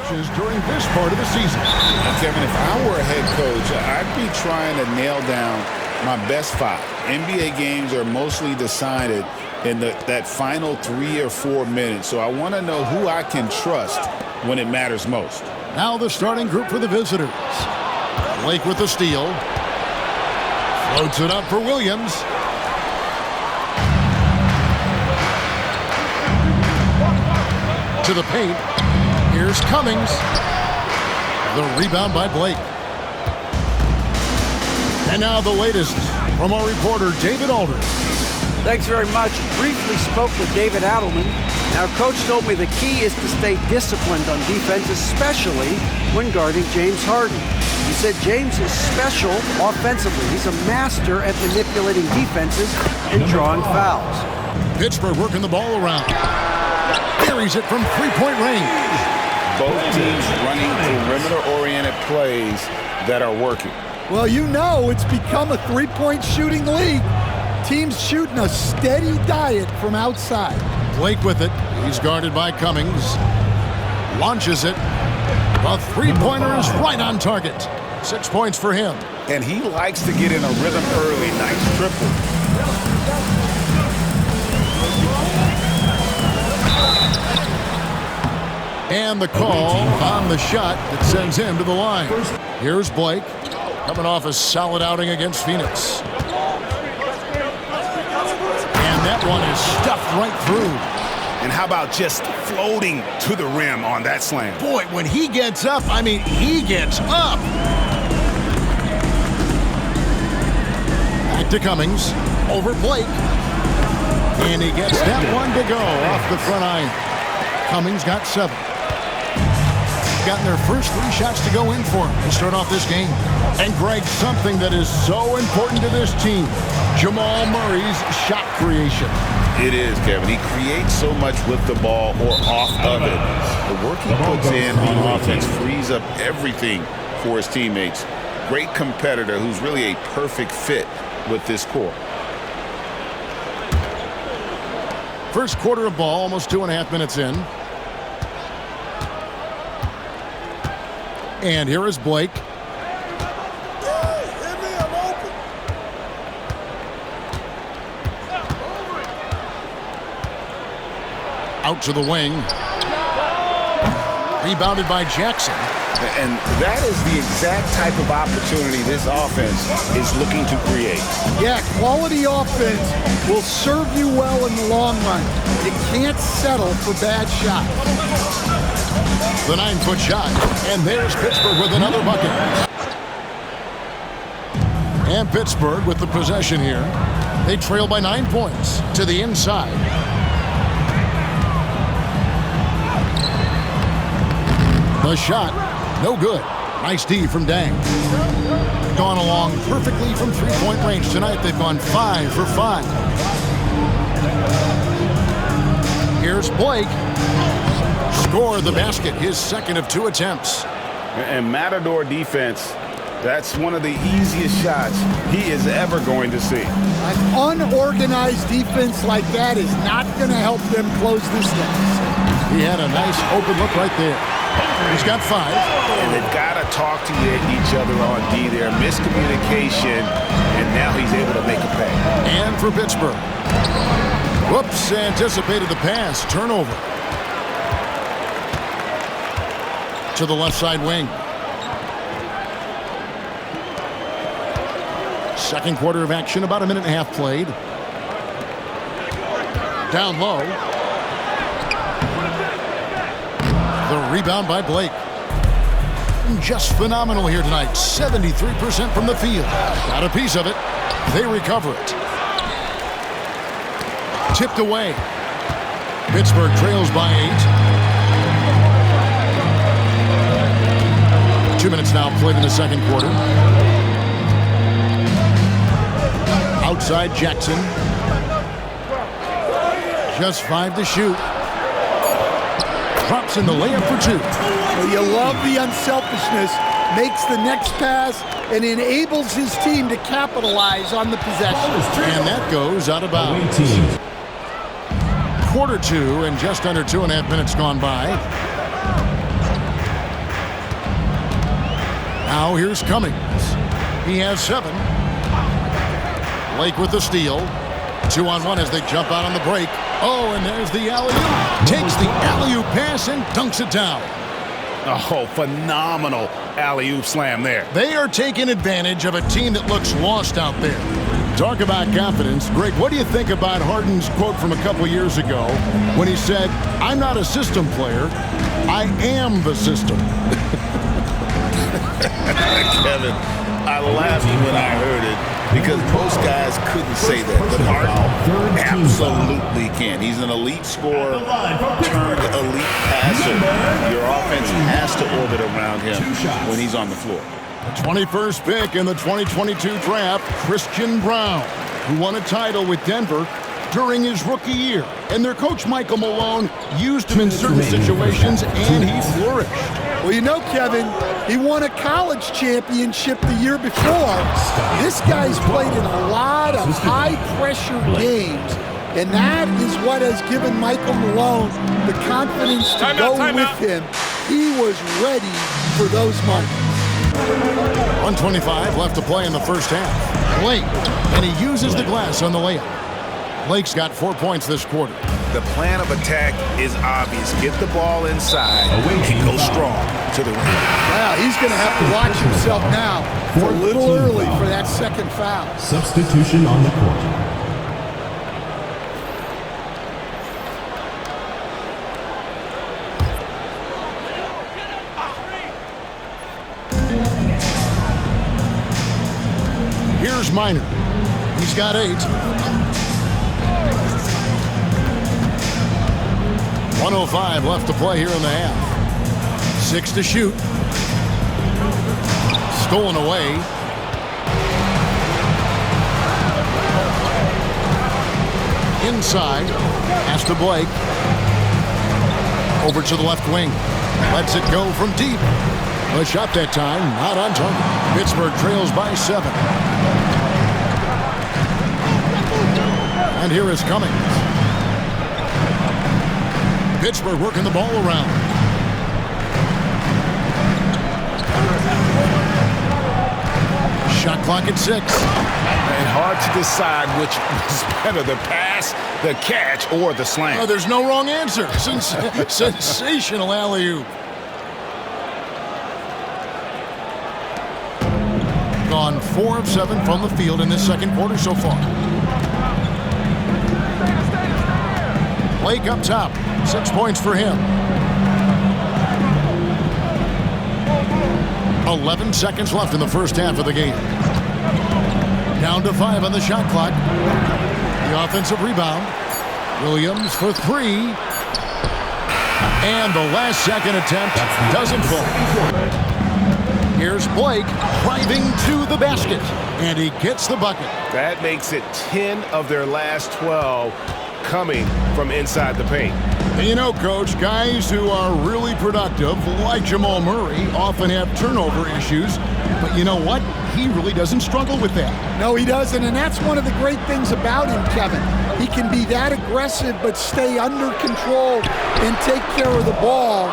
coaches during this part of the season. Kevin, if I were a head coach, I'd be trying to nail down my best 5. NBA games are mostly decided in that final 3 or 4 minutes, so I want to know who I can trust when it matters most. Now the starting group for the visitors. Blake with the steal. Floats it up for Williams. To the paint. Here's Cummings. The rebound by Blake. And now the latest from our reporter, David Aldridge. Thanks very much. Briefly spoke with David Adelman. Now, Coach told me the key is to stay disciplined on defense, especially when guarding James Harden. He said James is special offensively. He's a master at manipulating defenses and drawing fouls. Pittsburgh working the ball around. Buries it from three-point range. Both teams running perimeter-oriented plays that are working. Well, you know it's become a three-point shooting league. Teams shooting a steady diet from outside. Blake with it. He's guarded by Cummings. Launches it. The three-pointer is right on target. 6 points for him. And he likes to get in a rhythm early. Nice triple. And the call on the shot that sends him to the line. Here's Blake, coming off a solid outing against Phoenix. And that one is stuffed right through. And how about just floating to the rim on that slam? Boy, when he gets up, I mean, he gets up. Back to Cummings, over Blake. And he gets that one to go off the front iron. Cummings got 7. Gotten their first 3 shots to go in for him to start off this game. And Greg, something that is so important to this team, Jamal Murray's shot creation. It is, Kevin. He creates so much with the ball or off of it. The work he puts in on offense frees up everything for his teammates. Great competitor who's really a perfect fit with this core. First quarter of ball, almost 2.5 minutes in. And here is Blake. Out to the wing. Rebounded by Jackson. And that is the exact type of opportunity this offense is looking to create. Yeah, quality offense will serve you well in the long run. You can't settle for bad shots. The 9-foot shot. And there's Pittsburgh with another bucket. And Pittsburgh with the possession here. They trail by 9 points to the inside. The shot, no good. Nice D from Dang. Gone along perfectly from three-point range tonight. They've gone 5 for 5. Here's Blake. Score the basket, his second of 2 attempts. And Matador defense, that's one of the easiest shots he is ever going to see. An unorganized defense like that is not going to help them close this thing. He had a nice open look right there. He's got 5. And they've got to talk to each other on D there. Miscommunication, and now he's able to make a pay. And for Pittsburgh. Whoops, anticipated the pass. Turnover. To the left side wing. Second quarter of action, about 1.5 minutes played. Down low. The rebound by Blake. Just phenomenal here tonight. 73% from the field. Got a piece of it. They recover it. Tipped away. Pittsburgh trails by 8. 2 minutes now played in the second quarter. Outside Jackson. Just 5 to shoot. Drops in the layup for 2. Well, you love the unselfishness. Makes the next pass and enables his team to capitalize on the possession. And that goes out of bounds. Quarter 2 and just under 2.5 minutes gone by. Now here's Cummings. He has 7. Blake with the steal. 2-on-1 as they jump out on the break. Oh, and there's the alley-oop. Takes the alley-oop pass and dunks it down. Oh, phenomenal alley-oop slam there. They are taking advantage of a team that looks lost out there. Talk about confidence. Greg, what do you think about Harden's quote from a couple years ago when he said, "I'm not a system player, I am the system"? Kevin, I laughed when I heard it because most guys couldn't say that, but Harden absolutely can. He's an elite scorer, turned elite passer. Your offense has to orbit around him when he's on the floor. 21st pick in the 2022 draft, Christian Brown, who won a title with Denver during his rookie year. And their coach, Michael Malone, used him in certain situations, and he flourished. Well, you know, Kevin, he won a college championship the year before. This guy's played in a lot of high-pressure games, and that is what has given Michael Malone the confidence to go with him. He was ready for those moments. 1:25 left to play in the first half. Blake, and he uses the glass on the layup. Blake's got 4 points this quarter. The plan of attack is obvious. Get the ball inside and go strong to the rim. Wow, he's going to have to watch himself now. It's a little early for that second foul. Substitution on the court. Here's Minor. He's got 8. 1:05 left to play here in the half. 6 to shoot. Stolen away. Inside. Pass to Blake. Over to the left wing. Lets it go from deep. A shot that time, not on target. Pittsburgh trails by 7. And here is Cummings. Pittsburgh working the ball around. Shot clock at 6. And hard to decide which was better, the pass, the catch, or the slam. Oh, there's no wrong answer. Sensational alley-oop. Gone 4 of 7 from the field in this second quarter so far. Blake up top. 6 points for him. 11 seconds left in the first half of the game. Down to 5 on the shot clock. The offensive rebound. Williams for 3. And the last second attempt doesn't fall. Here's Blake driving to the basket. And he gets the bucket. That makes it 10 of their last 12 coming from inside the paint. And you know, Coach, guys who are really productive, like Jamal Murray, often have turnover issues. But you know what? He really doesn't struggle with that. No, he doesn't, and that's one of the great things about him, Kevin. He can be that aggressive but stay under control and take care of the ball.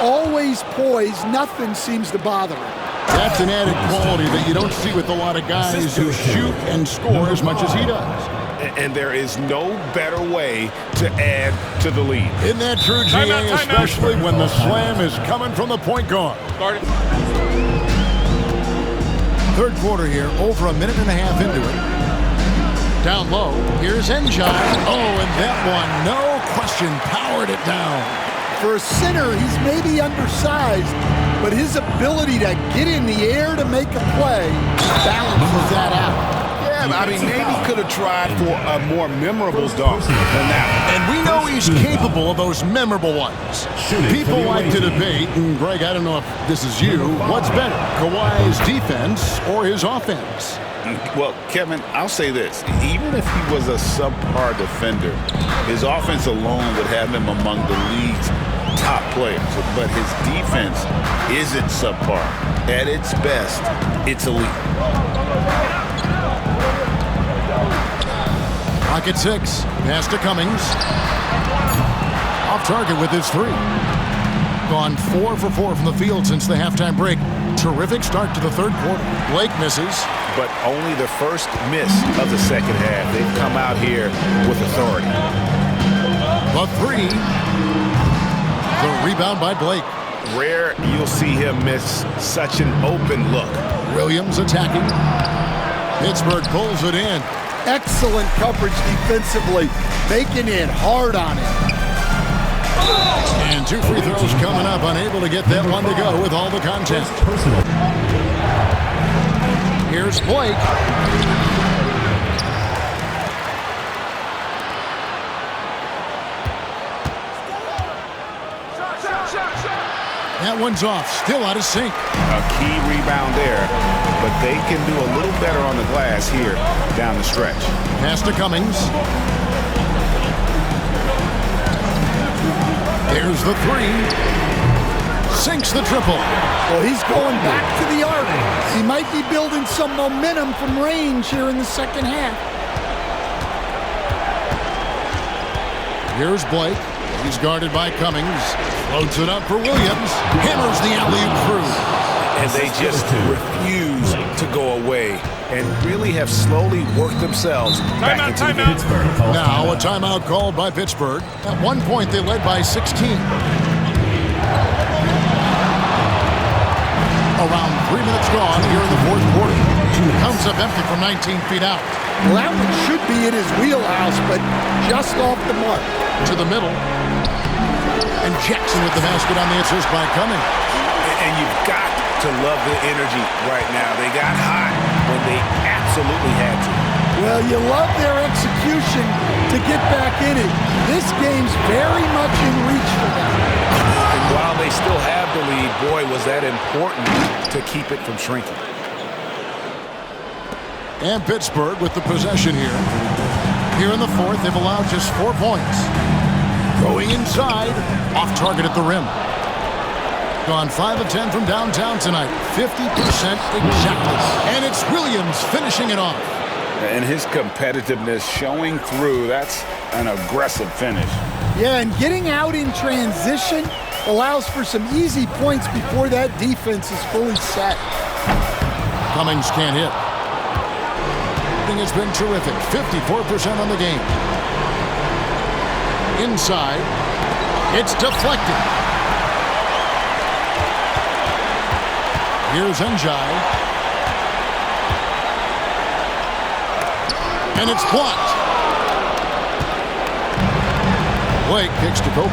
Always poised. Nothing seems to bother him. That's an added quality that you don't see with a lot of guys who shoot and score as much as he does. And there is no better way to add to the lead. Isn't that true, GA, especially when the slam is coming from the point guard? Third quarter here, over a minute and a half into it. Down low, here's Enjai. Oh, and that one, no question, powered it down. For a center, he's maybe undersized, but his ability to get in the air to make a play balances that out. Yeah, I mean, maybe could have tried for a more memorable dunk than that. And we know he's capable of those memorable ones. People like to debate, and Greg, I don't know if this is you, what's better, Kawhi's defense or his offense? Well, Kevin, I'll say this. Even if he was a subpar defender, his offense alone would have him among the league's top players. But his defense isn't subpar. At its best, it's elite. Pocket 6. Pass to Cummings. Off target with his 3. Gone 4 for 4 from the field since the halftime break. Terrific start to the third quarter. Blake misses. But only the first miss of the second half. They've come out here with authority. The three. The rebound by Blake. Rare you'll see him miss such an open look. Williams attacking. Pittsburgh pulls it in. Excellent coverage defensively, making it hard on him. And 2 free throws coming up, unable to get that one to go with all the contact. Personal. Here's Blake. That one's off, still out of sync. A key rebound there, but they can do a little better on the glass here down the stretch. Pass to Cummings. There's the three. Sinks the triple. Well, he's going back to the arc. He might be building some momentum from range here in the second half. Here's Blake. He's guarded by Cummings. Floats it up for Williams. Hammers the alley-oop through. And they just refuse to go away and really have slowly worked themselves back into the game. Now a timeout called by Pittsburgh. At one point they led by 16. Around 3 minutes gone here in the fourth quarter. Comes up empty from 19 feet out. Well, that one should be in his wheelhouse, but just off the mark. To the middle. And Jackson with the basket on the assist by Cummings. And you've got to love the energy right now. They got hot when they absolutely had to. Well, you love their execution to get back in it. This game's very much in reach for them. And while they still have the lead, boy, was that important to keep it from shrinking. And Pittsburgh with the possession here. Here in the fourth, they've allowed just 4 points. Going inside, off target at the rim. Gone 5 of 10 from downtown tonight, 50% exactly. And it's Williams finishing it off. And his competitiveness showing through. That's an aggressive finish. Yeah, and getting out in transition allows for some easy points before that defense is fully set. Cummings can't hit. Has been terrific. 54% on the game. Inside. It's deflected. Here's Njai. And it's blocked. Blake kicks to Copeland.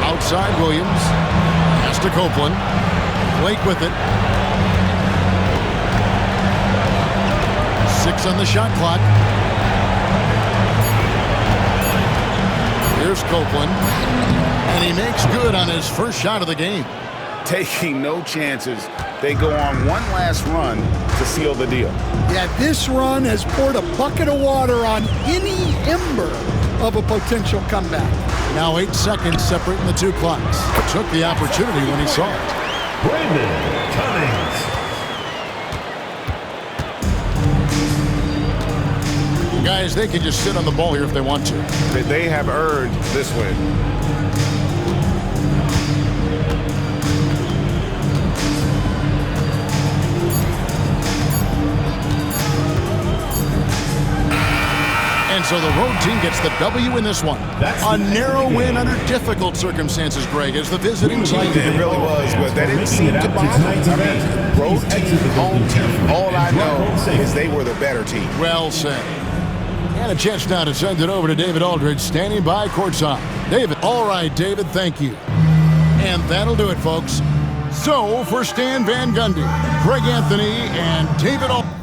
Outside Williams. Pass to Copeland. Blake with it. 6 on the shot clock. Here's Copeland. And he makes good on his first shot of the game. Taking no chances. They go on one last run to seal the deal. Yeah, this run has poured a bucket of water on any ember of a potential comeback. Now 8 seconds separating the two clocks. Took the opportunity when he saw it. Brandon Cummings. Guys, they can just sit on the ball here if they want to. They have earned this win. And so the road team gets the W in this one. A narrow win under difficult circumstances, Greg, as the visiting team. It really was, but that didn't seem to bother. I mean, road team, home team, all I know is they were the better team. Well said. And a chance now to send it over to David Aldridge, standing by courtside. David. All right, David, thank you. And that'll do it, folks. So, for Stan Van Gundy, Greg Anthony, and David Aldridge.